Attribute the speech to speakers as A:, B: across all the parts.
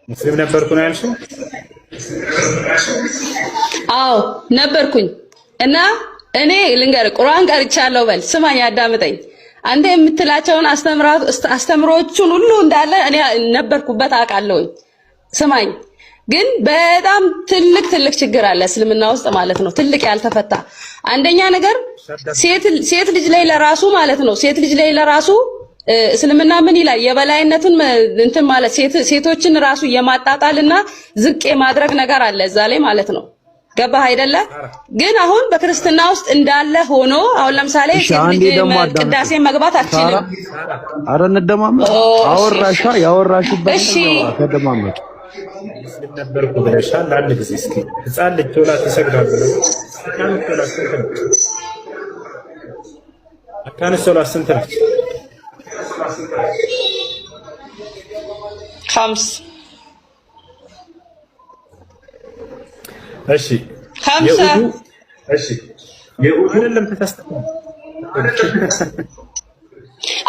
A: ሙስሊም ነበርኩ ነው ያልሽው?
B: አዎ ነበርኩኝ። እና እኔ ልንገር ቁርአን ቀርቻለሁ በል ስማኝ፣ አዳምጠኝ። አንተ የምትላቸውን አስተምሮቹን ሁሉ እንዳለ እኔ ነበርኩበት አውቃለሁኝ። ስማኝ ግን በጣም ትልቅ ችግር አለ እስልምና ውስጥ ማለት ነው። ትልቅ ያልተፈታ አንደኛ ነገር ሴት ልጅ ላይ ለራሱ ማለት ነው። ሴት ልጅ ላይ ለራሱ እስልምና ምን ይላል? የበላይነቱን እንትን ማለት ሴቶችን ራሱ የማጣጣልና ዝቅ የማድረግ ነገር አለ እዛ ላይ ማለት ነው። ገባህ አይደለ? ግን አሁን በክርስትና ውስጥ እንዳለ ሆኖ አሁን ለምሳሌ ቅዳሴ መግባት አትችልም።
C: አረ እንደማመጥ አወራሻ ያወራሽበት ነው ተደማመጥ
A: ነበርኩ ብለሻል። አንድ ጊዜ እስኪ ህፃን ልጅ ቶላ ተሰግዳለ አካን ሶላት ስንት ነች?
B: 5
A: እሺ 5 እሺ የኡሁድን ለምትተስተው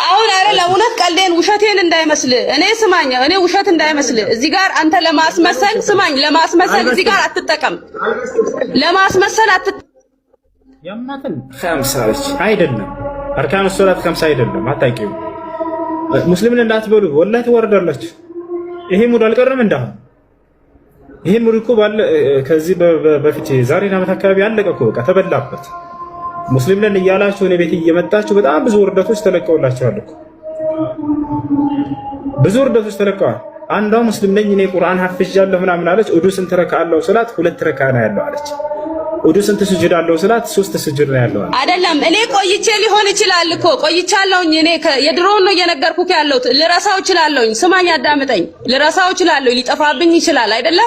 B: አሁን አረ ለእውነት ቀልዴን ውሸቴን እንዳይመስል እኔ ስማኝ፣ እኔ ውሸት እንዳይመስል እዚህ ጋር አንተ ለማስመሰል ስማኝ፣ ለማስመሰል እዚህ ጋር አትጠቀም። ለማስመሰል
A: ያማተን 5 አይደለም። አርካኑ ሶላት 5 አይደለም። አታውቂው ሙስሊምን እንዳትበሉ ወላሂ ትወርዳላችሁ። ይሄ ሙድ አልቀረም እንዳሁን ይሄ ሙድ እኮ ባለ ከዚህ በፊት ዛሬና ዓመት አካባቢ አለቀ እኮ በቃ ተበላበት። ሙስሊም ነን እያላችሁ እኔ ቤት እየመጣችሁ በጣም ብዙ ውርደቶች ተለቀውላችኋል እኮ ብዙ ውርደቶች ተለቀዋል። አንዷ ሙስሊም ነኝ እኔ ቁርአን ሐፍዣለሁ ምናምን አለች። ኡዱ ስንት ረካ አለው ስላት 2 ረካ ነው ያለው አለች። ኡዱ ስንት ስጁድ አለው ስላት 3 ስጁድ ነው ያለው
B: አይደለም። እኔ ቆይቼ ሊሆን ይችላል እኮ ቆይቻለሁኝ። እኔ የድሮውን ነው እየነገርኩህ ያለሁት። ልረሳው እችላለሁኝ። ስማኝ አዳምጠኝ። ልረሳው እችላለሁ፣ ሊጠፋብኝ ይችላል አይደለ?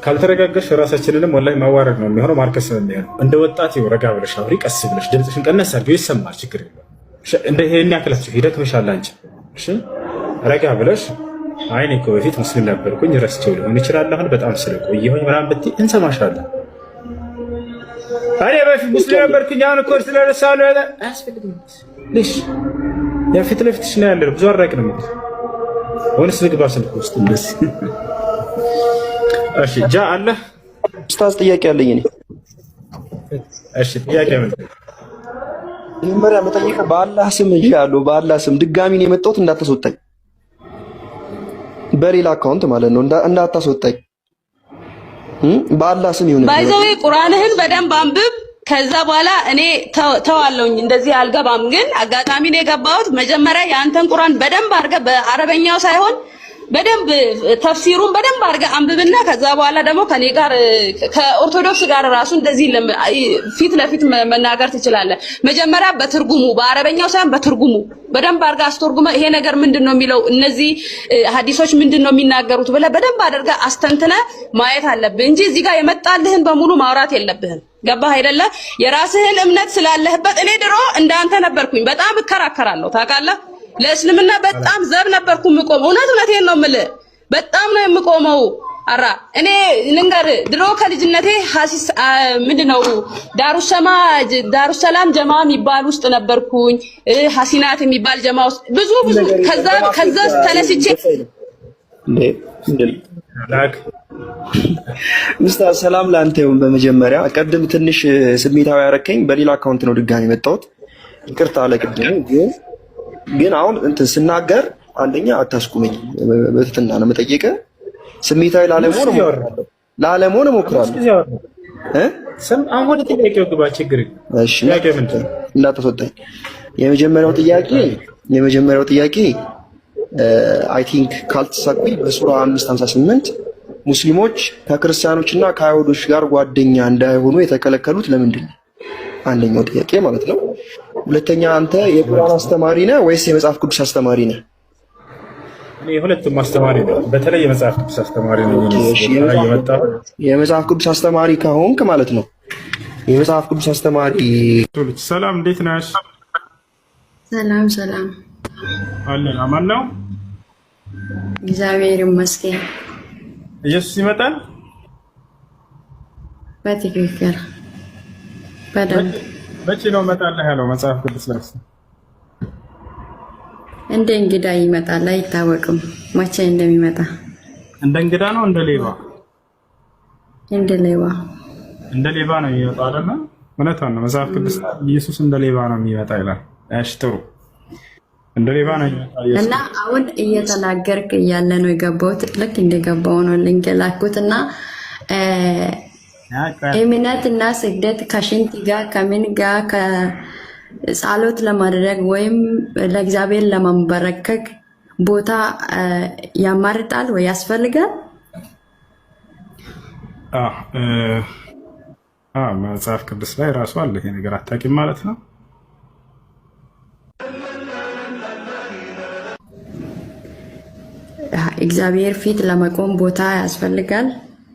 A: ካልተረጋጋሽ ራሳችንንም ወላሂ ማዋረድ ነው የሚሆነው፣ ማርከስ ነው የሚሆነው። እንደ ወጣት ይኸው ረጋ ብለሽ አውሪ፣ ቀስ ብለሽ ድምፅሽን ቀነስ አድርጊው፣ ይሰማል፣ ችግር የለም። እንደ ይሄን ያክላችሁ ይደክምሻል አንቺ። እሺ ረጋ ብለሽ አይ እኔ እኮ በፊት ሙስሊም ነበርኩኝ ረስቼው ሊሆን ይችላል አሁን በጣም ስለቆየሁኝ ምናምን ብትይ እንሰማሻለን። እኔ በፊት ሙስሊም ነበርኩኝ አሁን እኮ ስለረሳሁ ነው አያስፈልግም። ልሽ ያ ፊት ለፊትሽ ነው ያለው፣ ብዙ አራቅንም ወንስ ልግባ ስልክ ውስጥ እንደዚህ። እሺ ጃ አለ
C: ኡስታዝ ጥያቄ አለኝ እኔ።
A: እሺ ጥያቄ ምንድን ነው?
C: መጀመሪያ መጠየቅ በአላህ ስም እንሻለሁ፣ በአላህ ስም ድጋሚ ነው የመጣሁት እንዳታስወጣኝ፣ በሌላ አካውንት ማለት ነው እንዳታስወጣኝ፣ በአላህ ስም ይሁን።
B: ባይዘው ቁርአንህን በደንብ አንብብ። ከዛ በኋላ እኔ ተዋለሁኝ እንደዚህ አልገባም። ግን አጋጣሚ ነው የገባሁት። መጀመሪያ የአንተን ቁርአን በደንብ አድርገህ በአረበኛው ሳይሆን በደንብ ተፍሲሩን በደንብ አድርገህ አንብብና ከዛ በኋላ ደግሞ ከኔ ጋር ከኦርቶዶክስ ጋር ራሱ እንደዚህ ፊት ለፊት መናገር ትችላለህ። መጀመሪያ በትርጉሙ በአረበኛው ሳይሆን በትርጉሙ በደንብ አድርገህ አስተርጉመህ ይሄ ነገር ምንድነው የሚለው እነዚህ ሐዲሶች ምንድነው የሚናገሩት ብለህ በደንብ አድርገህ አስተንትነህ ማየት አለብህ እንጂ እዚህ ጋር የመጣልህን በሙሉ ማውራት የለብህም። ገባህ አይደለ? የራስህን እምነት ስላለህበት እኔ ድሮ እንዳንተ ነበርኩኝ። በጣም እከራከራለሁ ታውቃለህ። ለእስልምና በጣም ዘብ ነበርኩ የምቆመው። እውነቴን ነው የምልህ፣ በጣም ነው የምቆመው። አራ እኔ ልንገር ድሮ ከልጅነቴ ሐሲስ ምንድነው ዳሩሰላም ጀማ የሚባል ውስጥ ነበርኩኝ። ሐሲናት የሚባል ጀማ ውስጥ ብዙ ከዛ ተነስቼ
C: ኡስታዝ ሰላም ላንተ ይሁን። በመጀመሪያ ቀድም ትንሽ ስሜታዊ ያረከኝ በሌላ አካውንት ነው ድጋሚ መጣሁት፣ ይቅርታ አለቅድም። ግን አሁን እንትን ስናገር አንደኛ አታስቁመኝ፣ በትህትና ነው የምጠይቅህ። ስሜታዊ ላለመሆን እሞክራለሁ።
A: አሁን ወደ ጥያቄው ግባ፣ ችግር
C: እሺ፣ እንዳታስወጣኝ። የመጀመሪያው ጥያቄ አይ ቲንክ ካልተሳኩኝ በሱራ 558 ሙስሊሞች ከክርስቲያኖችና ከአይሁዶች ጋር ጓደኛ እንዳይሆኑ የተከለከሉት ለምንድን ነው? አንደኛው ጥያቄ ማለት ነው። ሁለተኛ አንተ የቁርአን አስተማሪ ነህ ወይስ የመጽሐፍ ቅዱስ አስተማሪ ነህ?
A: እኔ የሁለቱም አስተማሪ ነኝ። በተለይ የመጽሐፍ ቅዱስ አስተማሪ ነኝ።
C: የመጽሐፍ ቅዱስ አስተማሪ ከሆንክ ማለት ነው የመጽሐፍ ቅዱስ አስተማሪ።
A: ሰላም፣ እንዴት ነሽ?
D: ሰላም
A: አለን። አማን ነው፣
D: እግዚአብሔር ይመስገን።
A: ኢየሱስ ይመጣል
D: በትክክል በደንብ።
A: መቼ ነው እመጣለሁ ያለው መጽሐፍ ቅዱስ ላይ?
D: እንደ እንግዳ ይመጣል፣ አይታወቅም መቼ እንደሚመጣ።
A: እንደ እንግዳ ነው እንደ ሌባ?
D: እንደ ሌባ
A: ነው የሚመጣው አይደል? እውነቷን ነው። መጽሐፍ ቅዱስ ኢየሱስ እንደ ሌባ ነው የሚመጣ ይላል። እሺ ጥሩ፣ እንደ ሌባ ነው የሚመጣው ኢየሱስ። እና
D: አሁን እየተናገርክ እያለ ነው የገባሁት። ልክ እንደገባው ነው ሊንክ ላኩትና እምነትና ስግደት ከሽንት ጋር ከምን ጋር ከጸሎት ለማድረግ ወይም ለእግዚአብሔር ለማንበረከክ ቦታ ያማርጣል ወይ ያስፈልጋል?
A: መጽሐፍ ቅዱስ ላይ ራሱ አለ ይሄ ነገር። አታውቂም ማለት ነው?
D: እግዚአብሔር ፊት ለመቆም ቦታ ያስፈልጋል።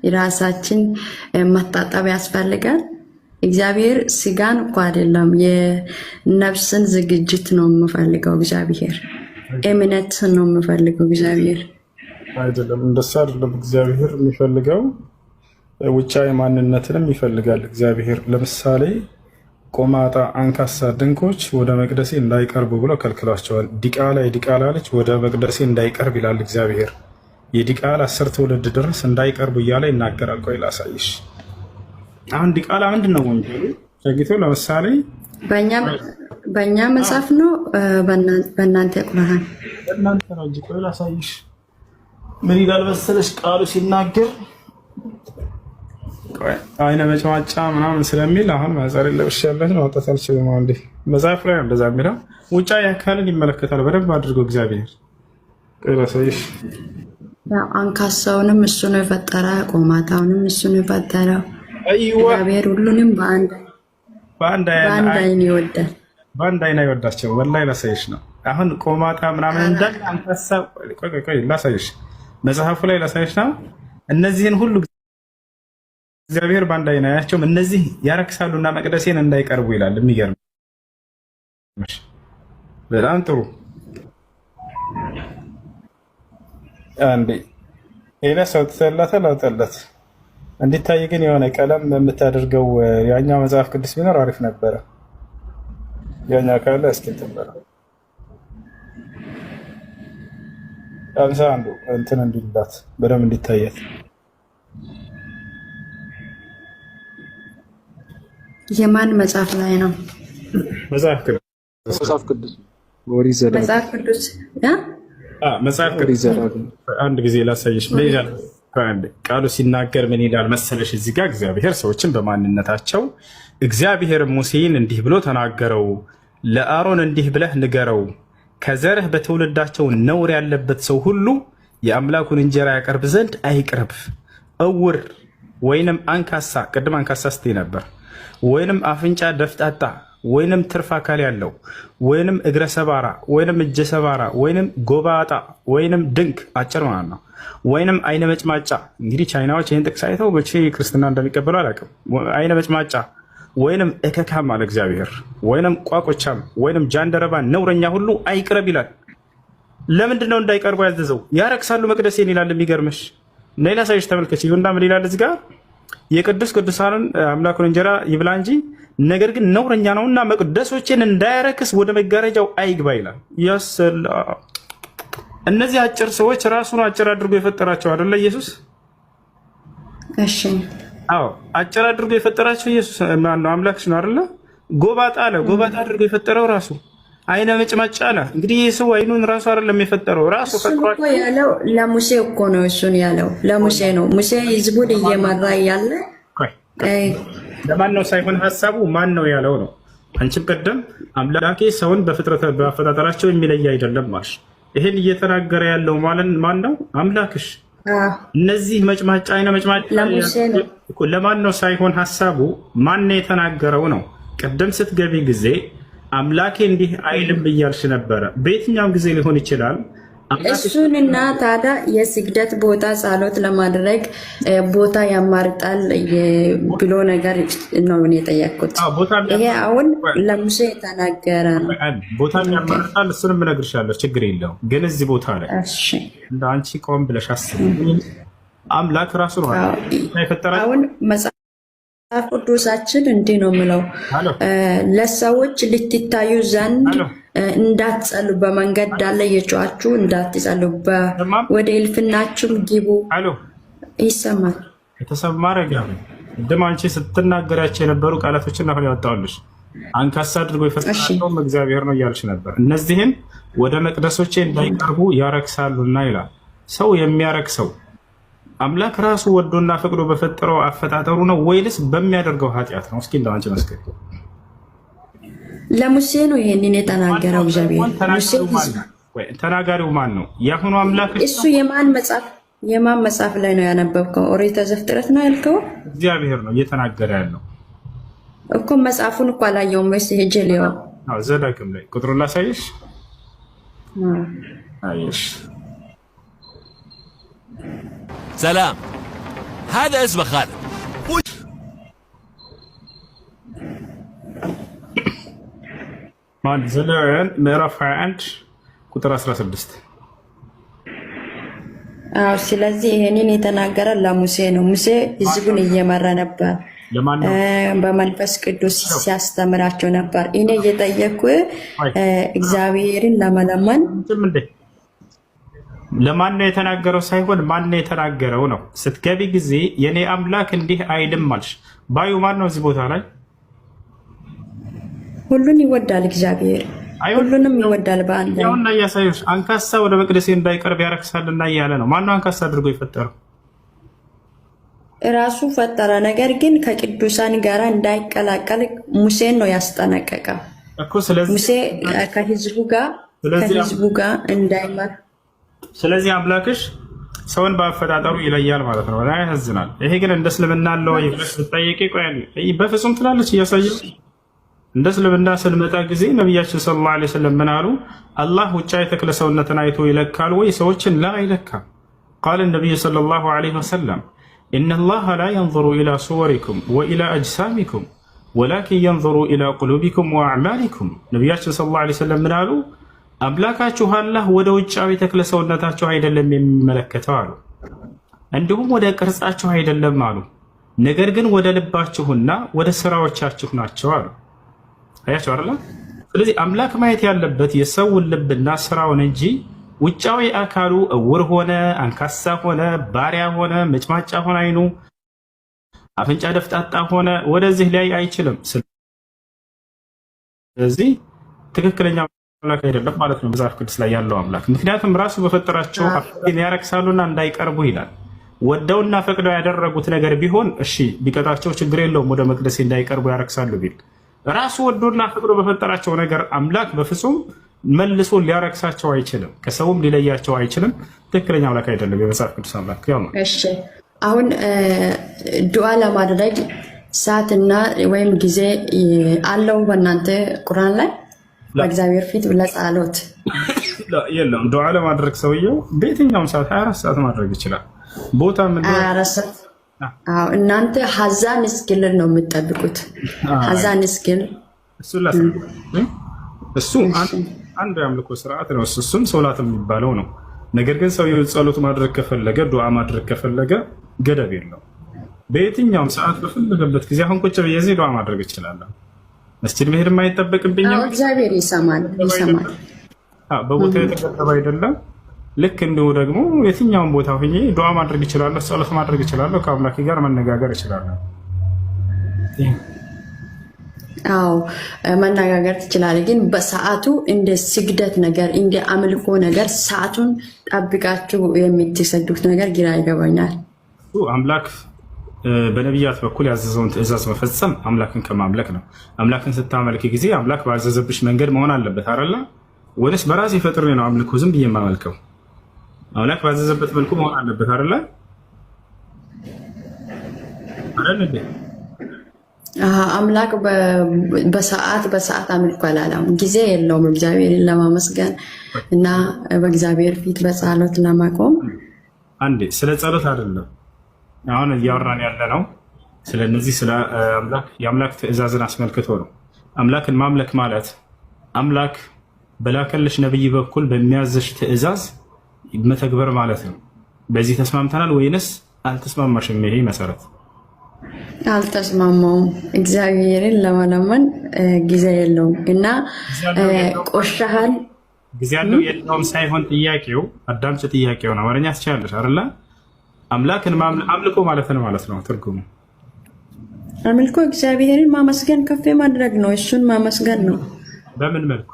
D: የራሳችን መታጠብ ያስፈልጋል። እግዚአብሔር ስጋን እኮ አይደለም የነፍስን ዝግጅት ነው የምፈልገው። እግዚአብሔር እምነት ነው የምፈልገው። እግዚአብሔር
A: አይደለም፣ እንደሱ አይደለም። እግዚአብሔር የሚፈልገው ውጫዊ ማንነትንም ይፈልጋል። እግዚአብሔር ለምሳሌ ቆማጣ፣ አንካሳ ድንኮች ወደ መቅደሴ እንዳይቀርቡ ብለው ከልክሏቸዋል። ዲቃላ የዲቃላ ልጅ ወደ መቅደሴ እንዳይቀርብ ይላል እግዚአብሔር። የዲቃላ 10 ትውልድ ድረስ እንዳይቀርቡ እያለ ይናገራል። ቆይ ላሳይሽ። አሁን ዲቃላ ምንድን ነው ወንጀሉ? ዘግይቶ ለምሳሌ
D: በእኛ መጽሐፍ ነው በእናንተ ቁርአን
A: እናንተ ነው እንጂ። ቆይ ላሳይሽ ምን ይላል መሰለሽ ቃሉ ሲናገር አይነ መጫወቻ ምናምን ስለሚል አሁን ማዛሪ ለብሽ ያለሽ ማውጣት አልችልም። አንዴ መጽሐፍ ላይ እንደዛ የሚለው ውጫዊ አካልን ይመለከታል በደንብ አድርጎ እግዚአብሔር። ቀረሰይሽ
D: አንካሳውንም እሱ ነው የፈጠረ፣ ቆማጣውንም እሱ ነው የፈጠረው። እግዚአብሔር ሁሉንም በአንድ አይን ይወዳል። በአንድ አይን አይወዳቸው። ወላሂ ላሳይሽ ነው አሁን ቆማጣ ምናምን እንዳል አንካሳ። ቆይ ላሳይሽ፣ መጽሐፉ ላይ ላሳይሽ ነው። እነዚህን ሁሉ እግዚአብሔር በአንድ አይን አያቸውም። እነዚህ ያረክሳሉና መቅደሴን እንዳይቀርቡ ይላል። የሚገርም በጣም ጥሩ። አንዴ ኤልያስ አውጥተላታል፣ አውጣላት እንዲታይ ግን የሆነ ቀለም የምታደርገው ያኛው መጽሐፍ ቅዱስ ቢኖር አሪፍ ነበረ። ያኛው ካለ እስኪ ተበራ አንሳ አንዱ እንትን እንዲላት በደንብ እንዲታያት የማን መጽሐፍ ላይ ነው?
A: መጽሐፍ ቅዱስ መጽሐፍ ቅዱስ አንድ ጊዜ ላሳየሽ። ቃሉ ሲናገር ምን ይላል መሰለሽ? እዚህ ጋር እግዚአብሔር ሰዎችን በማንነታቸው እግዚአብሔር ሙሴን እንዲህ ብሎ ተናገረው፣ ለአሮን እንዲህ ብለህ ንገረው፣ ከዘርህ በትውልዳቸው ነውር ያለበት ሰው ሁሉ የአምላኩን እንጀራ ያቀርብ ዘንድ አይቅረብ። እውር ወይንም አንካሳ፣ ቅድም አንካሳ ስትይ ነበር፣ ወይንም አፍንጫ ደፍጣጣ ወይንም ትርፍ አካል ያለው ወይንም እግረ ሰባራ ወይንም እጀ ሰባራ ወይንም ጎባጣ ወይንም ድንክ አጭር ማለት ነው፣ ወይንም አይነ መጭማጫ። እንግዲህ ቻይናዎች ይህን ጥቅስ አይተው መቼ ክርስትና እንደሚቀበሉ አላውቅም። አይነ መጭማጫ ወይንም እከካም አለ እግዚአብሔር፣ ወይንም ቋቆቻም ወይንም ጃንደረባ ነውረኛ ሁሉ አይቅረብ ይላል። ለምንድን ነው እንዳይቀርቡ ያዘዘው? ያረክሳሉ መቅደሴን ይላል። የሚገርምሽ ሌላ ሳይሽ ተመልከች። ይሁንና ምን ይላል እዚህ ጋር? የቅዱስ ቅዱሳንን አምላኩን እንጀራ ይብላ እንጂ ነገር ግን ነውረኛ ነውና መቅደሶችን እንዳያረክስ ወደ መጋረጃው አይግባ ይላል። ያሰላ እነዚህ አጭር ሰዎች ራሱን አጭር አድርጎ የፈጠራቸው አይደለ ኢየሱስ? እሺ አዎ፣ አጭር አድርጎ የፈጠራቸው ኢየሱስ ማነው? አምላክሽ ነው አይደለ? ጎባጣ አለ፣ ጎባጣ አድርጎ የፈጠረው ራሱ። አይነ መጭማጫ አለ። እንግዲህ የሰው አይኑን ራሱ አይደለም የፈጠረው ራሱ ፈጥሯል።
D: ያለው ለሙሴ እኮ ነው። እሱን ያለው ለሙሴ ነው። ሙሴ ህዝቡን እየመራ ያለ
A: ለማን ነው ሳይሆን ሀሳቡ ማን ነው ያለው ነው። አንቺም ቀደም አምላኬ ሰውን በአፈጣጠራቸው የሚለይ አይደለም ማሽ። ይሄን እየተናገረ ያለው ማን ነው? አምላክሽ። እነዚህ መጭማጫ አይነ መጭማጫ ለማን ነው ሳይሆን ሀሳቡ ማን ነው የተናገረው ነው። ቀደም ስትገቢ ጊዜ አምላኬ እንዲህ አይልም እያልሽ ነበረ። በየትኛውም ጊዜ ሊሆን ይችላል።
D: እሱንና ታዲያ የስግደት ቦታ ጸሎት ለማድረግ ቦታ ያማርጣል ብሎ ነገር ነው የጠየቅኩት። ይሄ አሁን ለሙሴ የተናገረ
A: ቦታ ያማርጣል። እሱንም እነግርሻለሁ፣ ችግር የለውም። ግን እዚህ ቦታ ላይ እንደ አንቺ ቆም ብለሽ አስቢ። አምላክ ራሱ ነው የፈጠራቸው።
D: አሁን መጽሐፍ ቅዱሳችን እንዲህ ነው የምለው፣ ለሰዎች ልትታዩ ዘንድ እንዳትጸሉ በመንገድ ዳለ የጮኻችሁ እንዳትጸሉ ወደ እልፍናችሁም ግቡ። ይሰማል።
A: የተሰማ ረጋቢ እንደም አንቺ ስትናገራቸው የነበሩ ቃላቶችን አሁን ያወጣሁልሽ አንካሳ አድርጎ የፈጠረው እግዚአብሔር ነው እያልሽ ነበር። እነዚህን ወደ መቅደሶቼ እንዳይቀርቡ ያረክሳሉና ይላል። ሰው የሚያረክሰው አምላክ ራሱ ወዶና ፈቅዶ በፈጠረው አፈጣጠሩ ነው ወይስ በሚያደርገው ኃጢአት ነው? እስኪ እንዳንቺ መስከረ
D: ለሙሴ ነው ይሄንን የተናገረው እግዚአብሔር። ሙሴ
A: ተናጋሪው ማን ነው? ያሁኑ አምላክ
D: እሱ የማን መጽሐፍ ላይ ነው ያነበብከው? ኦሪት ዘፍጥረት ነው ያልከው?
A: እግዚአብሔር ነው እየተናገረ ያለው
D: እኮ። መጽሐፉን እኮ አላየውም ወይስ ሄጀሊዮ?
A: ዘዳግም ላይ ቁጥሩን ላሳይሽ። አይሽ
E: سلام هذا اسمه خالد
A: ማን ዘሌዋውያን ምዕራፍ 21 ቁጥር 16
D: ስለዚህ ይሄንን የተናገረ ለሙሴ ነው። ሙሴ ህዝቡን እየመራ ነበር፣ በመንፈስ ቅዱስ ሲያስተምራቸው ነበር። እኔ እየጠየኩ እግዚአብሔርን ለመለመን
A: ለማን ነው የተናገረው ሳይሆን ማን ነው የተናገረው ነው። ስትገቢ ጊዜ የኔ አምላክ እንዲህ አይልም አልሽ። ባዩ ማን ነው እዚህ ቦታ ላይ?
D: ሁሉን ይወዳል እግዚአብሔር፣ ሁሉንም ይወዳል። በአንድ
A: ያውና ያሳዩሽ አንካሳ ወደ መቅደሴ እንዳይቀርብ ያረክሳልና እያለ ነው። ማን ነው አንካሳ አድርጎ የፈጠረው?
D: ራሱ ፈጠረ። ነገር ግን ከቅዱሳን ጋር እንዳይቀላቀል ሙሴን ነው ያስጠነቀቀው
A: እኮ። ስለዚህ
D: ሙሴ ከህዝቡ ጋር እንዳይመር።
A: ስለዚህ አምላክሽ ሰውን በአፈጣጠሩ ይለያል ማለት ነው። ላይ ያዝናል። ይሄ ግን እንደ እስልምና አለው ይብለሽ ብትጠይቂ ቆይ በፍጹም ትላለች እያሳየው። እንደ እስልምና ስንመጣ ጊዜ ነብያችን ሰለላሁ ዐለይሂ ወሰለም ምን አሉ? አላህ ውጫዊ ተክለ ሰውነትን አይቶ ይለካል ወይ? ሰዎችን ላ አይለካም። ቃል ነብዩ ሰለላሁ ዐለይሂ ወሰለም ኢነላህ ላ የንظሩ ኢላ ሱወሪኩም ወኢላ አጅሳሚኩም ወላኪን የንظሩ ኢላ ቁሉቢኩም ወአዕማሊኩም። ነብያችን ሰለላሁ ዐለይሂ ወሰለም ምን አሉ? አምላካችሁ አላህ ወደ ውጫዊ ተክለ ሰውነታችሁ አይደለም የሚመለከተው አሉ። እንዲሁም ወደ ቅርጻችሁ አይደለም አሉ። ነገር ግን ወደ ልባችሁና ወደ ስራዎቻችሁ ናቸው አሉ። አያችሁ አይደል? ስለዚህ አምላክ ማየት ያለበት የሰውን ልብና ስራውን እንጂ ውጫዊ አካሉ እውር ሆነ፣ አንካሳ ሆነ፣ ባሪያ ሆነ፣ መጭማጫ ሆነ፣ አይኑ አፍንጫ ደፍጣጣ ሆነ ወደዚህ ላይ አይችልም። ስለዚህ ትክክለኛ አምላክ አይደለም ማለት ነው መጽሐፍ ቅዱስ ላይ ያለው አምላክ። ምክንያቱም ራሱ በፈጠራቸው አፍን ያረክሳሉና እንዳይቀርቡ ይላል። ወደውና ፈቅደው ያደረጉት ነገር ቢሆን እሺ ቢቀጣቸው ችግር የለውም። ወደ መቅደስ እንዳይቀርቡ ያረክሳሉ ቢል ራሱ ወዶና ፈቅዶ በፈጠራቸው ነገር አምላክ በፍጹም መልሶ ሊያረክሳቸው አይችልም፣ ከሰውም ሊለያቸው አይችልም። ትክክለኛ አምላክ አይደለም የመጽሐፍ ቅዱስ አምላክ ያው ነው።
D: እሺ አሁን ዱዓ ለማድረግ ሰዓትና ወይም ጊዜ አለው በእናንተ ቁርአን ላይ በእግዚአብሔር ፊት ለጸሎት
A: የለም። ዱዓ ለማድረግ ሰውየው በየትኛውም ሰዓት 24 ሰዓት ማድረግ ይችላል። ቦታ ምን
D: 24 ሰዓት? አዎ እናንተ ሀዛን እስኪል ነው የምትጠብቁት። ሀዛን እስኪል
A: እሱ አንድ የአምልኮ ስርዓት ነው። እሱም ሶላት የሚባለው ነው። ነገር ግን ሰውየው ጸሎት ማድረግ ከፈለገ ዱዓ ማድረግ ከፈለገ ገደብ የለው። በየትኛውም ሰዓት በፈለገበት ጊዜ አሁን ቁጭ ብዬ እዚህ ዱዓ ማድረግ እችላለሁ። መስጂድ መሄድ የማይጠበቅብኝ
D: እግዚአብሔር ይሰማል።
A: በቦታ የተገደበ አይደለም። ልክ እንዲሁ ደግሞ የትኛውን ቦታ ሆኜ ዱዓ ማድረግ እችላለሁ፣ ጸሎት ማድረግ እችላለሁ፣ ከአምላኬ ጋር መነጋገር እችላለሁ።
D: አዎ መነጋገር ትችላለህ። ግን በሰዓቱ እንደ ስግደት ነገር እንደ አምልኮ ነገር ሰዓቱን ጠብቃችሁ የምትሰግዱት ነገር ግራ ይገባኛል።
A: አምላክ በነቢያት በኩል ያዘዘውን ትእዛዝ መፈጸም አምላክን ከማምለክ ነው። አምላክን ስታመልክ ጊዜ አምላክ ባዘዘብሽ መንገድ መሆን አለበት አይደለ? ወይስ በራሴ ፈጥሬ ነው አምልኮ ዝም ብዬ የማመልከው? አምላክ ባዘዘበት መልኩ መሆን አለበት አይደለ?
D: አምላክ በሰዓት አምልኮ አላለም። ጊዜ የለውም እግዚአብሔርን ለማመስገን እና በእግዚአብሔር ፊት በጸሎት ለማቆም።
A: አንዴ ስለ ጸሎት አይደለም አሁን እያወራን ያለ ነው። ስለነዚህ ስለ አምላክ የአምላክ ትእዛዝን አስመልክቶ ነው። አምላክን ማምለክ ማለት አምላክ በላከልሽ ነብይ በኩል በሚያዘሽ ትእዛዝ መተግበር ማለት ነው። በዚህ ተስማምተናል ወይንስ አልተስማማሽም? ይሄ መሰረት
D: አልተስማማውም። እግዚአብሔርን ለመለመን ጊዜ የለውም እና ቆሻሃል
A: ጊዜ ያለው የለውም ሳይሆን ጥያቄው አዳምጭ፣ ጥያቄው ነው አማርኛ ትችላለሽ አይደለ? አምላክን አምልኮ ማለት ነው ማለት ነው ትርጉሙ።
D: አምልኮ እግዚአብሔርን ማመስገን ከፍ ማድረግ ነው። እሱን ማመስገን ነው።
A: በምን መልኩ?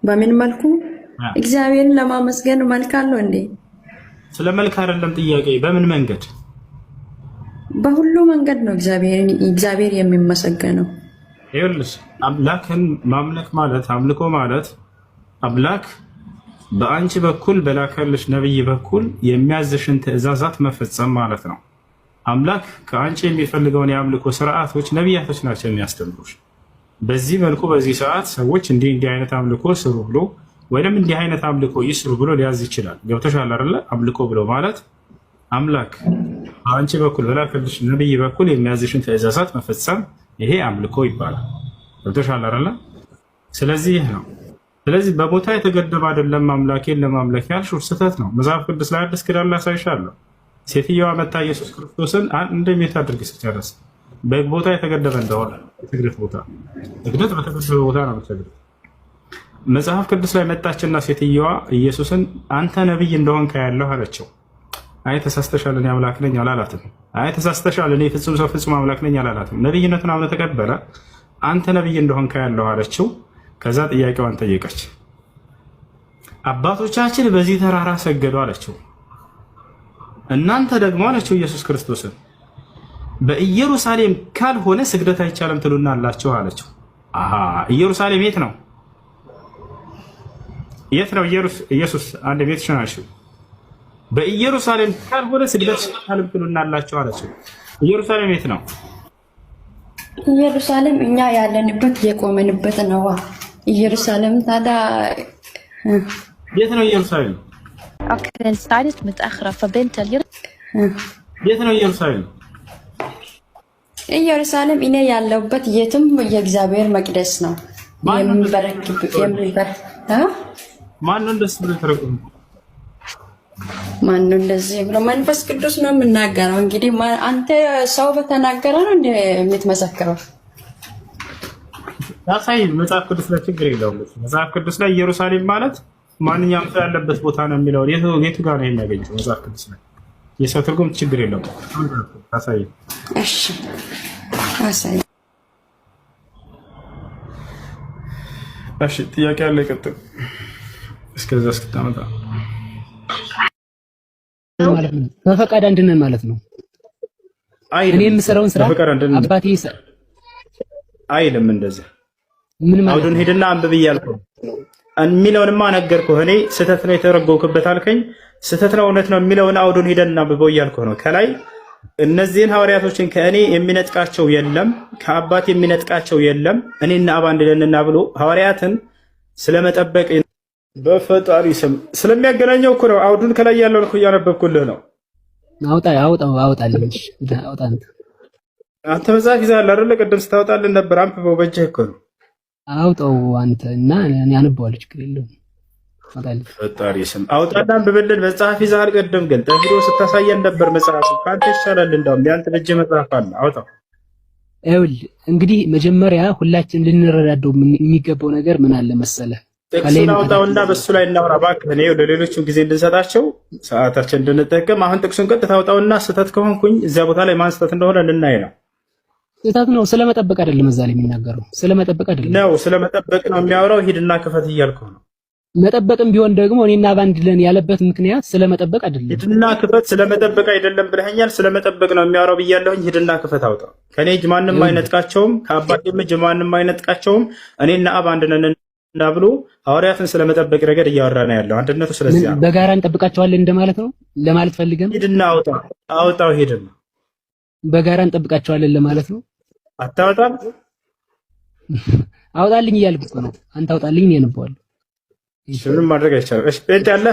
D: በምን መልኩ? እግዚአብሔርን ለማመስገን መልክ አለው እንዴ?
A: ስለ መልክ አይደለም ጥያቄ፣ በምን መንገድ?
D: በሁሉ መንገድ ነው እግዚአብሔር የሚመሰገነው።
A: ይኸውልሽ አምላክን ማምለክ ማለት አምልኮ ማለት አምላክ በአንቺ በኩል በላከልሽ ነብይ በኩል የሚያዝሽን ትእዛዛት መፈጸም ማለት ነው። አምላክ ከአንቺ የሚፈልገውን የአምልኮ ስርዓቶች ነቢያቶች ናቸው የሚያስተምሩሽ። በዚህ መልኩ በዚህ ሰዓት ሰዎች እንዲህ አይነት አምልኮ ስሩ ብሎ ወይም እንዲህ አይነት አምልኮ ይስሩ ብሎ ሊያዝ ይችላል። ገብቶሻል አይደለ? አምልኮ ብሎ ማለት አምላክ በአንቺ በኩል በላከልሽ ነብይ በኩል የሚያዝሽን ትእዛዛት መፈጸም፣ ይሄ አምልኮ ይባላል። ገብቶሻል አይደለ? ስለዚህ ነው። ስለዚህ በቦታ የተገደበ አይደለም። አምላኬን ለማምለክ ያልሽው ስህተት ነው። መጽሐፍ ቅዱስ ላይ አዲስ ኪዳን ላይ አሳይሻለሁ። ሴትዮዋ መታ ኢየሱስ ክርስቶስን እንደሚት አድርግ ሲጨርስ በቦታ የተገደበ እንደሆነ የስግደት ቦታ ስግደት በተገደበ ቦታ ነው የምትሰግደው። መጽሐፍ ቅዱስ ላይ መጣችና ሴትዮዋ ኢየሱስን አንተ ነብይ እንደሆንክ ያለው አለችው። አይ ተሳስተሻል፣ እኔ አምላክ ነኝ አላላትም። አይ ተሳስተሻል፣ እኔ ፍጹም ሰው ፍጹም አምላክ ነኝ አላላትም። ነብይነቱን አምነ ተቀበለ። አንተ ነብይ እንደሆንክ ያለው አለችው። ከዛ ጥያቄዋን ጠየቀች። አባቶቻችን በዚህ ተራራ ሰገዱ አለችው። እናንተ ደግሞ አለችው ኢየሱስ ክርስቶስን በኢየሩሳሌም ካልሆነ ስግደት አይቻልም ትሉና አላችሁ አለችው። አሃ ኢየሩሳሌም የት ነው? የት ነው ኢየሱስ? አንድ ቤት ሸናሽ በኢየሩሳሌም ካልሆነ ስግደት አይቻልም ትሉና አላችሁ አለችው። ኢየሩሳሌም የት ነው?
D: ኢየሩሳሌም እኛ ያለንበት የቆመንበት ነው። ኢየሩሳሌም ታዲያ
A: የት ነው ኢየሩሳሌም?
F: أوكي ستارت متأخرة فبنت
A: የት ነው ኢየሩሳሌም?
D: ኢየሩሳሌም እኔ ያለሁበት የትም የእግዚአብሔር መቅደስ ነው።
A: ማነው እንደዚህ ብሎ ተረጎመ?
D: ማነው እንደዚህ ብሎ? መንፈስ ቅዱስ ነው የምናገረው። እንግዲህ አንተ ሰው በተናገረ ነው እንደ የምትመሰክረው።
A: ያሳይ መጽሐፍ ቅዱስ ላይ ችግር የለውም። መጽሐፍ ቅዱስ ላይ ኢየሩሳሌም ማለት ማንኛውም ሰው ያለበት ቦታ ነው የሚለው የቱ ጋር ነው የሚያገኘው? መጽሐፍ ቅዱስ ላይ የሰው ትርጉም ችግር የለውም። ያሳይ።
D: እሺ አሳይ።
A: እሺ ጥያቄ አለ? ይቀጥል። እስከዛ እስክታመጣ
G: ማለት ነው። በፈቃድ አንድነን ማለት ነው። እኔ የምሰራውን ስራ አባቴ አይልም።
A: እንደዚህ አውዱን ሄድና አንብብ እያልኩህ የሚለውንማ ነገርኩህ። እኔ ስህተት ነው የተረጎምክበት አልከኝ። ስህተት ነው እውነት ነው የሚለውን አውዱን ሄደን አንብበው እያልኩህ ነው። ከላይ እነዚህን ሐዋርያቶችን ከእኔ የሚነጥቃቸው የለም፣ ከአባት የሚነጥቃቸው የለም፣ እኔና አብ አንድ ነንና ብሎ ሐዋርያትን ስለመጠበቅ በፈጣሪ ስም ስለሚያገናኘው እኮ ነው። አውዱን ከላይ ያለውን እኮ እያነበብኩልህ ነው።
G: አውጣልኝ።
A: አንተ መጽሐፍ ይዘሃል አይደለ? ቅድም ስታወጣልን ነበር። አንብበው በእጅህ እኮ ነው።
G: አውጣው አንተ እና እኔ አነበዋለሁ። ችግር የለውም። አውጣልኝ።
A: ፈጣሪ ስም አውጣና አንብብልን። መጽሐፍ ይዘሃል። ቅድም ግን ቪዲዮ ስታሳየን ነበር። መጽሐፍ ካንተ ይሻላል። እንደውም ያንተ በእጅህ መጽሐፍ አለ። አውጣው።
G: ይኸውልህ እንግዲህ መጀመሪያ ሁላችን ልንረዳደው የሚገባው ነገር ምን አለ መሰለህ?
A: ጥቅሱን አውጣውና በሱ ላይ እናውራ እባክህ። እኔ ለሌሎችም ጊዜ እንድንሰጣቸው ሰዓታችን እንድንጠቀም። አሁን ጥቅሱን ቀጥታ አውጣውና ስህተት ከሆንኩኝ እዚያ ቦታ ላይ ማን ስህተት እንደሆነ ልናይ ነው።
G: ስህተት ነው ስለመጠበቅ አይደለም። እዛ ላይ የሚናገረው ስለመጠበቅ አይደለም
A: ነው። ስለመጠበቅ ነው የሚያወራው። ሂድና ክፈት እያልኩህ ነው።
G: መጠበቅም ቢሆን ደግሞ እኔና ባንድ ለን ያለበት ምክንያት ስለመጠበቅ አይደለም።
A: ሂድና ክፈት። ስለመጠበቅ አይደለም ብለኸኛል። ስለመጠበቅ ነው የሚያወራው ብያለሁኝ። ሂድና ክፈት አውጣው። ከኔ እጅ ማንም አይነጥቃቸውም፣ ከአባቴም እጅ ማንም አይነጥቃቸውም። እኔና አብ አንድ ነን እና ብሎ ሐዋርያትን ስለመጠበቅ ረገድ እያወራ ነው ያለው። አንድነቱ ስለዚህ ነው።
G: በጋራ እንጠብቃቸዋለን እንደማለት ነው ለማለት ፈልገን።
A: ሂድና አውጣው። ሂድና
G: በጋራ እንጠብቃቸዋለን ለማለት ነው።
A: አታወጣም?
G: አውጣልኝ እያልኩ ነው። አንተ አውጣልኝ ነው ያነበዋለሁ።
A: ምንም ማድረግ አይቻልም። እሺ ጴንጤ አለ?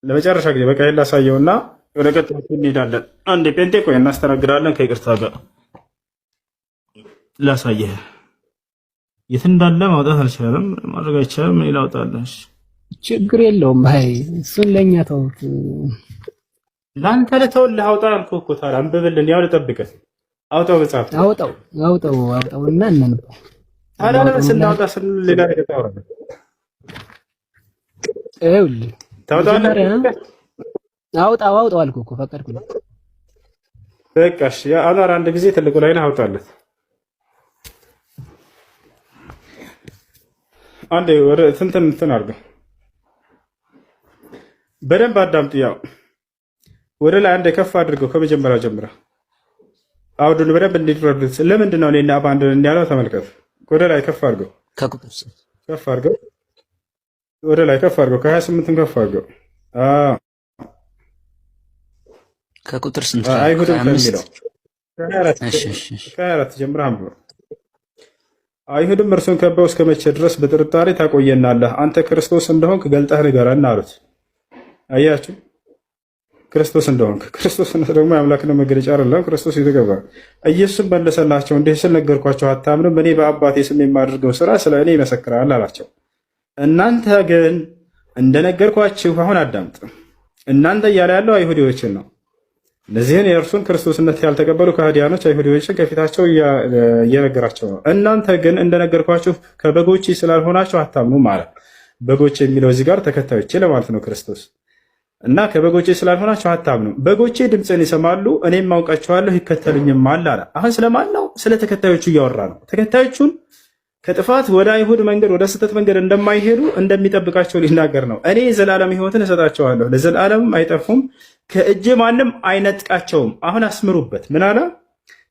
A: ለመጨረሻ ጊዜ በቃ ላሳየውና ወደ ቀጥታ እንሄዳለን። አንዴ ጴንጤ ቆይ እናስተናግዳለን። ከይቅርታ ጋር ላሳየህ። የት እንዳለ ማውጣት አልቻለም። ማድረግ አይቻልም። ምን ላውጣለሽ?
G: ችግር የለውም። አይ እሱን ለኛ ተውት።
A: ላንተ ለተውልህ አውጣ አልኩህ እኮ። ታዲያ አንብብልን። ያው ልጠብቅህ አውጣው መጽሐፍ
G: አውጣውና እናንብ።
A: ታዲያ ስናወጣ ስለ ሌላ ነገር ታወራለህ።
G: ይኸውልህ አውጣው አልኩህ እኮ ፈቀድኩኝ።
A: በቃ እሺ፣ አንዋር አንድ ጊዜ ትልቁ ላይ ነው አውጣለት። አንዴ ወደ እንትን አድርገው በደንብ አዳምጥ። ያው ወደ ላይ አንዴ ከፍ አድርገው ከመጀመሪያው ጀምረህ አውዱን በደንብ እንዲረዱት። ለምንድን ነው እኔና አብ አንድ ነን ያለው? ተመልከት። ወደ ላይ ከፍ አድርገው ወደ ላይ ከፍ አድርገው ከ28ም ከፍ አድርገው።
H: ከቁጥር ስንት?
A: አይሁድም ከሚለው ከ24 ጀምረህ አንብበው። አይሁድም እርሱን ከበው እስከ መቼ ድረስ በጥርጣሬ ታቆየናለህ? አንተ ክርስቶስ እንደሆንክ ገልጠህ ንገረን አሉት። አያችሁ፣ ክርስቶስ እንደሆንክ። ክርስቶስነት ደግሞ የአምላክነት መገለጫ አይደለም። ክርስቶስ የተገባ ኢየሱስም መለሰላቸው እንዲህ ስል ነገርኳቸው፣ አታምኑም። እኔ በአባቴ ስም የማደርገው ስራ ስለ እኔ ይመሰክራል አላቸው። እናንተ ግን እንደነገርኳችሁ አሁን አዳምጥ። እናንተ እያለ ያለው አይሁዲዎችን ነው። እነዚህን የእርሱን ክርስቶስነት ያልተቀበሉ ከሃዲያኖች አይሁዲዎችን ከፊታቸው እየነገራቸው ነው። እናንተ ግን እንደነገርኳችሁ ከበጎቼ ስላልሆናችሁ አታምኑ ማለት። በጎቼ የሚለው እዚህ ጋር ተከታዮቼ ለማለት ነው ክርስቶስ እና ከበጎቼ ስላልሆናችሁ አታምኑ። በጎቼ ድምፅን ይሰማሉ፣ እኔም አውቃቸዋለሁ ይከተሉኝማል አለ። አሁን ስለማን ነው? ስለ ተከታዮቹ እያወራ ነው። ተከታዮቹን ከጥፋት ወደ አይሁድ መንገድ ወደ ስህተት መንገድ እንደማይሄዱ እንደሚጠብቃቸው ሊናገር ነው። እኔ የዘላለም ሕይወትን እሰጣቸዋለሁ፣ ለዘላለምም አይጠፉም፣ ከእጅ ማንም አይነጥቃቸውም። አሁን አስምሩበት። ምን አለ?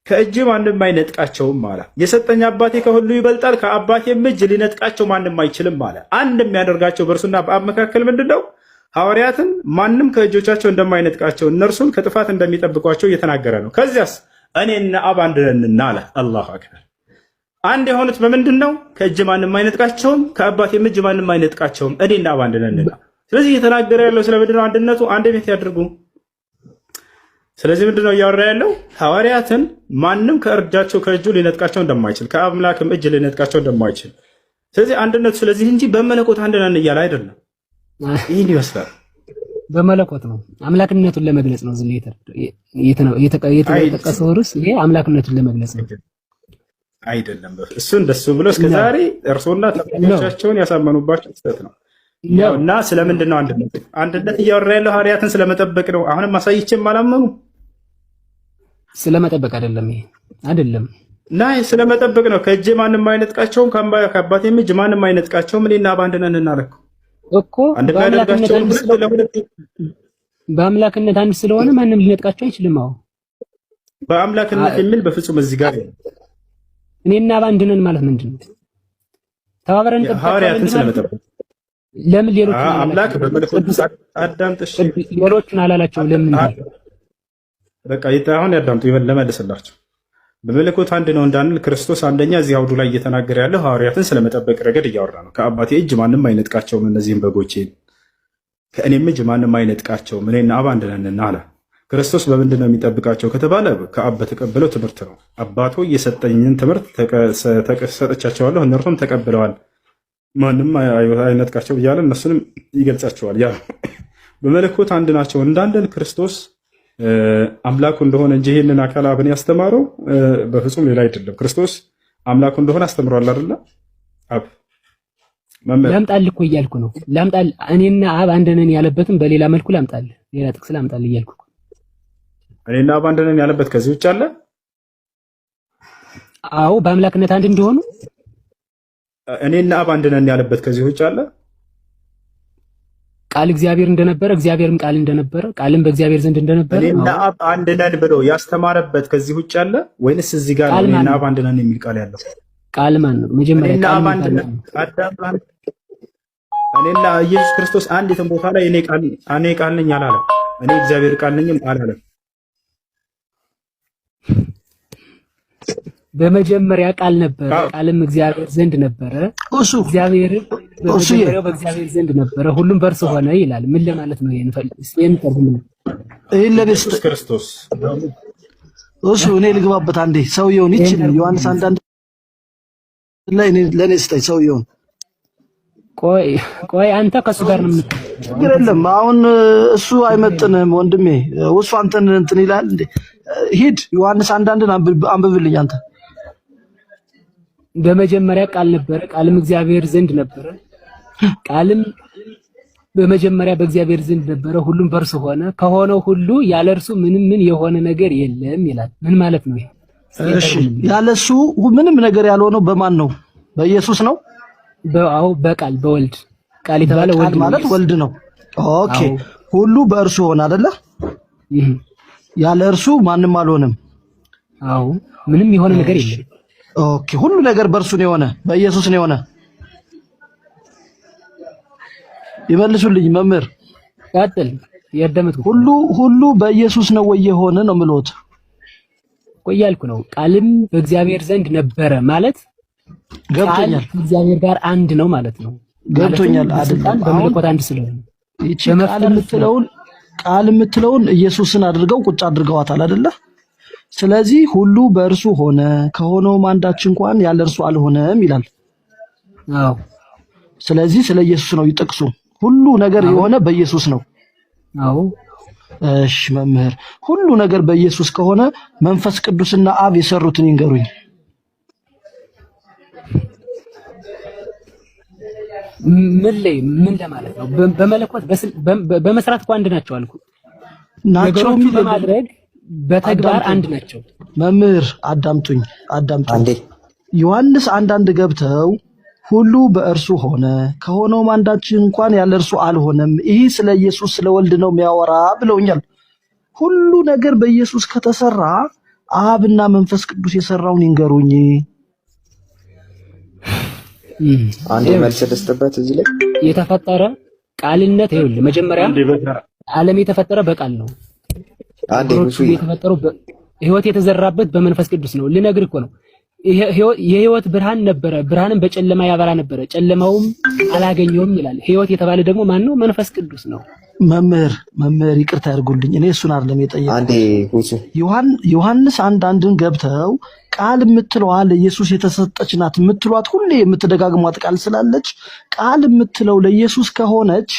A: ከእጅ ማንም አይነጥቃቸውም አለ። የሰጠኝ አባቴ ከሁሉ ይበልጣል፣ ከአባቴም እጅ ሊነጥቃቸው ማንም አይችልም አለ። አንድ የሚያደርጋቸው በእርሱና በአብ መካከል ምንድን ነው? ሐዋርያትን ማንም ከእጆቻቸው እንደማይነጥቃቸው እነርሱን ከጥፋት እንደሚጠብቋቸው እየተናገረ ነው። ከዚያስ እኔና አብ አንድ ነንና አለ። አላሁ አክበር። አንድ የሆኑት በምንድን ነው? ከእጅ ማንም አይነጥቃቸውም፣ ከአባቴም እጅ ማንም አይነጥቃቸውም፣ እኔና አብ አንድ ነንና። ስለዚህ እየተናገረ ያለው ስለምንድን ነው? አንድነቱ። አንድ ቤት ያድርጉ። ስለዚህ ምንድን ነው እያወራ ያለው? ሐዋርያትን ማንም ከእርጃቸው ከእጁ ሊነጥቃቸው እንደማይችል፣ ከአምላክም እጅ ሊነጥቃቸው እንደማይችል። ስለዚህ አንድነቱ ስለዚህ እንጂ በመለኮት አንድ ነን እያለ አይደለም። ይህን ይመስላል።
G: በመለኮት ነው፣ አምላክነቱን ለመግለጽ ነው። ዝም የተጠቀሰው ርዕስ ይሄ አምላክነቱን ለመግለጽ ነው
A: አይደለም። እሱ እንደሱ ብሎ እስከዛሬ እርሶና ተማሪዎቻቸውን ያሳመኑባቸው ስህተት ነው። እና ስለምንድን ነው አንድነት እያወራ ያለው? ሐዋርያትን ስለመጠበቅ ነው። አሁንም ማሳይቼም አላመኑ።
G: ስለመጠበቅ አይደለም፣ ይሄ አይደለም።
A: እና ስለመጠበቅ ነው። ከእጄ ማንም አይነጥቃቸውም፣ ከአባቴም እጅ ማንም አይነጥቃቸውም፣ እኔና አብ አንድ ነን እናለኩ
G: እኮ። በአምላክነት አንድ ስለሆነ ማንም ሊነጥቃቸው አይችልም። አዎ
A: በአምላክነት የሚል በፍጹም እዚህ ጋር
G: እኔና አብ አንድ ነን ማለት ምንድን ነው? ተባብረን
A: ሐዋርያትን ስለመጠበቅ
G: ለምን ሌሎች
A: አምላክ በመለኮት አዳምጥሽ
G: ሌሎችን አላላቸው? ለምን?
A: በቃ አሁን ያዳምጡ ለመልስላቸው። በመለኮት አንድ ነው እንዳንል ክርስቶስ አንደኛ እዚህ አውዱ ላይ እየተናገረ ያለው ሐዋርያትን ስለመጠበቅ ረገድ እያወራ ነው። ከአባቴ እጅ ማንም አይነጥቃቸውም፣ እነዚህም በጎቼን ከእኔም እጅ ማንም አይነጥቃቸውም፣ እኔና አብ አንድ ነንና አለ። ክርስቶስ በምንድን ነው የሚጠብቃቸው ከተባለ ከአብ በተቀበለው ትምህርት ነው። አባቶ የሰጠኝን ትምህርት ሰጥቻቸዋለሁ፣ እነርሱም ተቀብለዋል፣ ማንም አይነጥቃቸው እያለ እነሱንም ይገልጻቸዋል። ያ በመለኮት አንድ ናቸው እንዳንል ክርስቶስ አምላኩ እንደሆነ እንጂ ይህንን አካል አብን ያስተማረው በፍጹም ሌላ አይደለም። ክርስቶስ አምላኩ እንደሆነ አስተምሯል አይደለ? አብ
G: ላምጣልህ እኮ እያልኩ ነው። ላምጣልህ እኔና አብ አንድ ነን ያለበትም በሌላ መልኩ ላምጣልህ፣ ሌላ ጥቅስ ላምጣልህ እያልኩ
A: እኔና አብ አንድ ነን ያለበት ከዚህ ውጭ አለ?
G: አዎ በአምላክነት አንድ እንደሆኑ
A: እኔና አብ አንድ ነን ያለበት ከዚህ ውጭ አለ?
G: ቃል እግዚአብሔር እንደነበረ እግዚአብሔርም ቃል እንደነበረ ቃልም በእግዚአብሔር ዘንድ እንደነበረ
A: እኔና አብ አንድ ነን ብሎ ያስተማረበት ከዚህ ውጭ አለ ወይንስ እዚህ ጋር እኔና አብ አንድ ነን የሚል ቃል ያለው?
G: ቃል ማን ነው? መጀመሪያ
A: እኔና አብ አንድ ነን እኔና ኢየሱስ ክርስቶስ አንድ የትም ቦታ ላይ እኔ ቃል ነኝ አላለም። እኔ እግዚአብሔር ቃል ነኝም አላለም።
G: በመጀመሪያ ቃል ነበረ፣ ቃልም እግዚአብሔር ዘንድ ነበረ፣ እግዚአብሔር በእግዚአብሔር ዘንድ ነበረ፣ ሁሉም በእርሱ ሆነ ይላል። ምን ለማለት ነው? ይሄን
A: ኢየሱስ ክርስቶስ
I: እኔ ልግባበት አንዴ። ሰውየውን ይችላል ዮሐንስ አንዳንድ ላይ ለኔ ስጠኝ ሰውየውን።
G: ቆይ አንተ ከሱ ጋር ነው የምትለው?
I: ችግር የለም። አሁን እሱ አይመጥንም ወንድሜ። እሱ አንተን እንትን ይላል እንዴ? ሂድ ዮሐንስ 1:1 አንብብልኝ አንተ።
G: በመጀመሪያ ቃል ነበረ፣ ቃልም እግዚአብሔር ዘንድ ነበረ፣ ቃልም በመጀመሪያ በእግዚአብሔር ዘንድ ነበረ፣ ሁሉም በእርሱ ሆነ፣ ከሆነው ሁሉ ያለ እርሱ ምንም የሆነ ነገር የለም ይላል። ምን ማለት ነው ይሄ?
I: እሺ ያለሱ ምንም ነገር ያልሆነው በማን ነው? በኢየሱስ ነው?
G: አዎ በቃል በወልድ ቃል የተባለ ወልድ
I: ማለት ወልድ ነው። ኦኬ ሁሉ በእርሱ ሆነ አይደለ? ያለ እርሱ ማንም አልሆነም።
G: አዎ ምንም የሆነ ነገር የለም።
I: ኦኬ ሁሉ ነገር በእርሱ ነው የሆነ፣ በኢየሱስ ነው የሆነ። ይመልሱልኝ መምህር።
G: ቀጥል። ያደመጥኩ
I: ሁሉ በኢየሱስ ነው ወይ የሆነ ነው ምሎት?
G: ቆያልኩ ነው። ቃልም በእግዚአብሔር ዘንድ ነበረ ማለት
I: ገብቶኛል።
G: እግዚአብሔር ጋር አንድ ነው ማለት ነው።
I: ገብቶኛል አይደል?
G: በመለኮት አንድ ስለሆነ
I: ይቺ ቃል የምትለውን ኢየሱስን አድርገው ቁጭ አድርገዋታል አይደለ? ስለዚህ ሁሉ በእርሱ ሆነ ከሆነውም አንዳች እንኳን ያለ እርሱ አልሆነም ይላል።
G: አዎ
I: ስለዚህ ስለ ኢየሱስ ነው ይጠቅሱ። ሁሉ ነገር የሆነ በኢየሱስ ነው።
G: አዎ
I: እሺ መምህር፣ ሁሉ ነገር በኢየሱስ ከሆነ መንፈስ ቅዱስና አብ የሰሩትን ይንገሩኝ።
G: ምን ለማለት ነው? በመለኮት በመስራት እኮ አንድ ናቸው አልኩ።
I: ነገሮቹ
G: በማድረግ በተግባር አንድ ናቸው።
I: መምህር አዳምጡኝ። ዮሐንስ 1:1 ገብተው ሁሉ በእርሱ ሆነ ከሆነውም አንዳች እንኳን ያለ እርሱ አልሆነም፣ ይህ ስለ ኢየሱስ ስለ ወልድ ነው የሚያወራ ብለውኛል። ሁሉ ነገር በኢየሱስ ከተሰራ አብና መንፈስ ቅዱስ የሰራውን ይንገሩኝ።
C: አንዴ መልስ ልስጥበት እዚህ ላይ
G: የተፈጠረ ቃልነት ይኸውልህ፣ መጀመሪያ ዓለም የተፈጠረ በቃል ነው።
C: አንዴ እሱ
G: የተፈጠረው ህይወት የተዘራበት በመንፈስ ቅዱስ ነው። ልነግርህ እኮ ነው። የህይወት ብርሃን ነበረ፣ ብርሃንም በጨለማ ያበራ ነበረ፣ ጨለማውም አላገኘውም ይላል። ህይወት የተባለ ደግሞ ማን ነው? መንፈስ ቅዱስ ነው።
I: መምህር ይቅርታ ያድርጉልኝ፣ እኔ እሱን አይደለም የጠየቅኩት።
C: አንዴ ሁሱ
I: ዮሐንስ 1:1 ገብተው ቃል የምትለዋ ለኢየሱስ የተሰጠች ናት የምትሏት ሁሌ የምትደጋግሟት ቃል ስላለች ቃል የምትለው ለኢየሱስ ከሆነች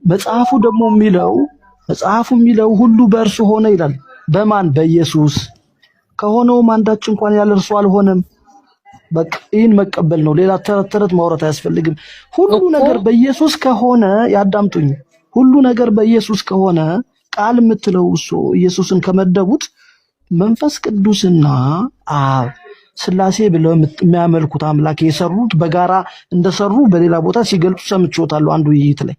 I: መጽሐፉ የሚለው ሁሉ በእርሱ ሆነ ይላል። በማን? በኢየሱስ። ከሆነውም አንዳች እንኳን ያለ እርሱ አልሆነም። በቃ ይህን መቀበል ነው። ሌላ ተረት ማውራት አያስፈልግም። ሁሉ ነገር በኢየሱስ ከሆነ ያዳምጡኝ። ሁሉ ነገር በኢየሱስ ከሆነ ቃል የምትለው እሱ ኢየሱስን ከመደቡት መንፈስ ቅዱስና አብ ስላሴ ብለው የሚያመልኩት አምላክ የሰሩት በጋራ እንደሰሩ በሌላ ቦታ ሲገልጹ ሰምቼዎታለሁ አንዱ ውይይት ላይ።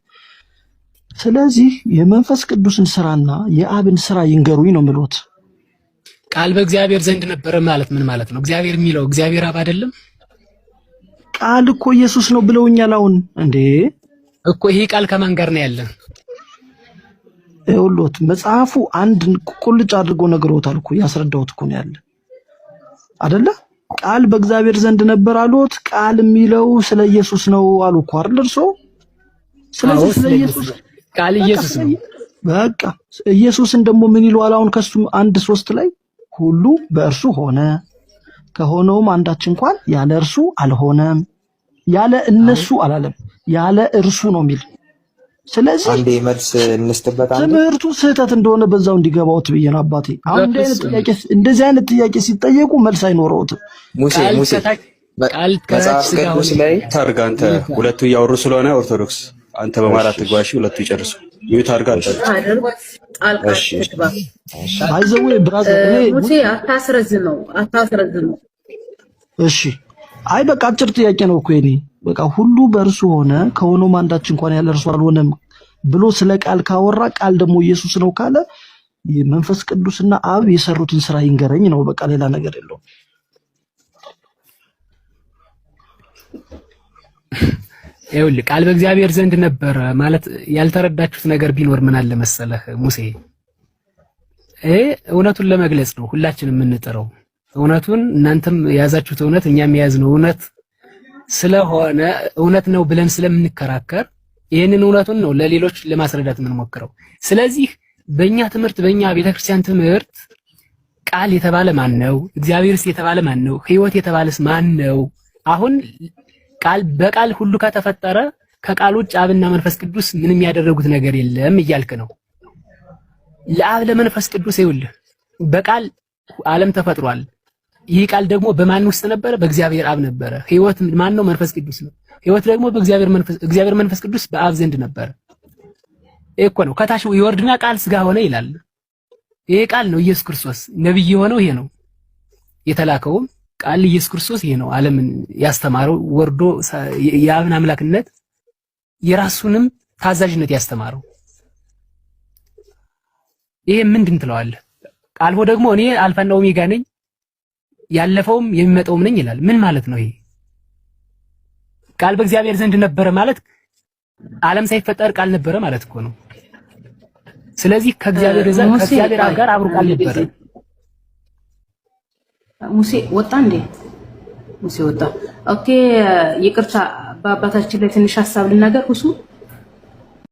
I: ስለዚህ የመንፈስ ቅዱስን ስራና የአብን ስራ ይንገሩኝ ነው ምሎት።
G: ቃል በእግዚአብሔር ዘንድ ነበረ ማለት ምን ማለት ነው? እግዚአብሔር የሚለው እግዚአብሔር አብ አይደለም?
I: ቃል እኮ ኢየሱስ ነው ብለውኛል። አሁን እንዴ
G: እኮ ይሄ ቃል ከማን ጋር ነው ያለ?
I: ይኸውልዎት መጽሐፉ አንድ ቁልጭ አድርጎ ነግሮታል እኮ ያስረዳሁት እኮ ነው ያለ አይደለ? ቃል በእግዚአብሔር ዘንድ ነበር አሉት። ቃል የሚለው ስለ ኢየሱስ ነው አሉ እኮ አይደል እርሶ? ስለዚህ ስለ ኢየሱስ
G: ቃል ኢየሱስ ነው።
I: በቃ ኢየሱስን ደግሞ ምን ይለዋል? አሁን ከሱ 1:3 ላይ ሁሉ በእርሱ ሆነ ከሆነውም አንዳች እንኳን ያለ እርሱ አልሆነም። ያለ እነሱ አላለም፣ ያለ እርሱ ነው የሚል። ስለዚህ
C: አንዴ መልስ እንስጥበት።
I: ትምህርቱ ስህተት እንደሆነ በዛው እንዲገባውት ብዬ ነው አባቴ። አሁን እንደዚህ አይነት ጥያቄ ሲጠየቁ መልስ አይኖረውትም።
C: ሙሴ መጽሐፍ ቅዱስ ላይ ታርጋ አንተ ሁለቱ እያወሩ ስለሆነ ኦርቶዶክስ አንተ በማራት ግባሽ ሁለቱ ይጨርሱ። ይሁት አርጋ አንተ
I: አይዘው ብራዘር
B: ሙሴ አታስረዝመው።
I: እሺ አይ በቃ አጭር ጥያቄ ነው እኮ የኔ። በቃ ሁሉ በእርሱ ሆነ ከሆነውም አንዳች እንኳን ያለ እርሱ አልሆነም ብሎ ስለ ቃል ካወራ ቃል ደግሞ ኢየሱስ ነው ካለ መንፈስ ቅዱስና አብ የሰሩትን ስራ ይንገረኝ ነው። በቃ ሌላ ነገር የለውም።
G: ይኸውልህ ቃል በእግዚአብሔር ዘንድ ነበረ ማለት ያልተረዳችሁት ነገር ቢኖር ምን አለ መሰለህ ሙሴ፣ እውነቱን ለመግለጽ ነው ሁላችንም የምንጥረው። እውነቱን እናንተም የያዛችሁት እውነት እኛም የያዝነው እውነት ስለሆነ እውነት ነው ብለን ስለምንከራከር ይህንን እውነቱን ነው ለሌሎች ለማስረዳት የምንሞክረው። ስለዚህ በእኛ ትምህርት በእኛ ቤተክርስቲያን ትምህርት ቃል የተባለ ማን ነው? እግዚአብሔርስ የተባለ ማን ነው? ሕይወት የተባለስ ማን ነው? አሁን ቃል በቃል ሁሉ ከተፈጠረ ከቃል ውጭ አብና መንፈስ ቅዱስ ምንም ያደረጉት ነገር የለም እያልክ ነው። ለአብ ለመንፈስ ቅዱስ ይኸውልህ በቃል ዓለም ተፈጥሯል። ይህ ቃል ደግሞ በማን ውስጥ ነበረ? በእግዚአብሔር አብ ነበረ። ሕይወት ማን ነው? መንፈስ ቅዱስ ነው። ሕይወት ደግሞ እግዚአብሔር መንፈስ ቅዱስ በአብ ዘንድ ነበረ። ይሄ እኮ ነው። ከታች ይወርድና ቃል ሥጋ ሆነ ይላል። ይሄ ቃል ነው ኢየሱስ ክርስቶስ። ነብይ የሆነው ይሄ ነው። የተላከውም ቃል ኢየሱስ ክርስቶስ ይሄ ነው። ዓለምን ያስተማረው ወርዶ የአብን አምላክነት የራሱንም ታዛዥነት ያስተማረው። ይሄ ምንድን ትለዋለህ? ቃልሁ ደግሞ እኔ አልፋና ኦሜጋ ነኝ ያለፈውም የሚመጣውም ነኝ ይላል። ምን ማለት ነው ይሄ? ቃል በእግዚአብሔር ዘንድ ነበረ ማለት ዓለም ሳይፈጠር ቃል ነበረ ማለት እኮ ነው። ስለዚህ ከእግዚአብሔር ጋር አብሮ ቃል ነበረ።
J: ሙሴ ወጣ እንዴ? ሙሴ ወጣ። ኦኬ ይቅርታ፣ በአባታችን ላይ ትንሽ ሐሳብ ልናገር ሁሱ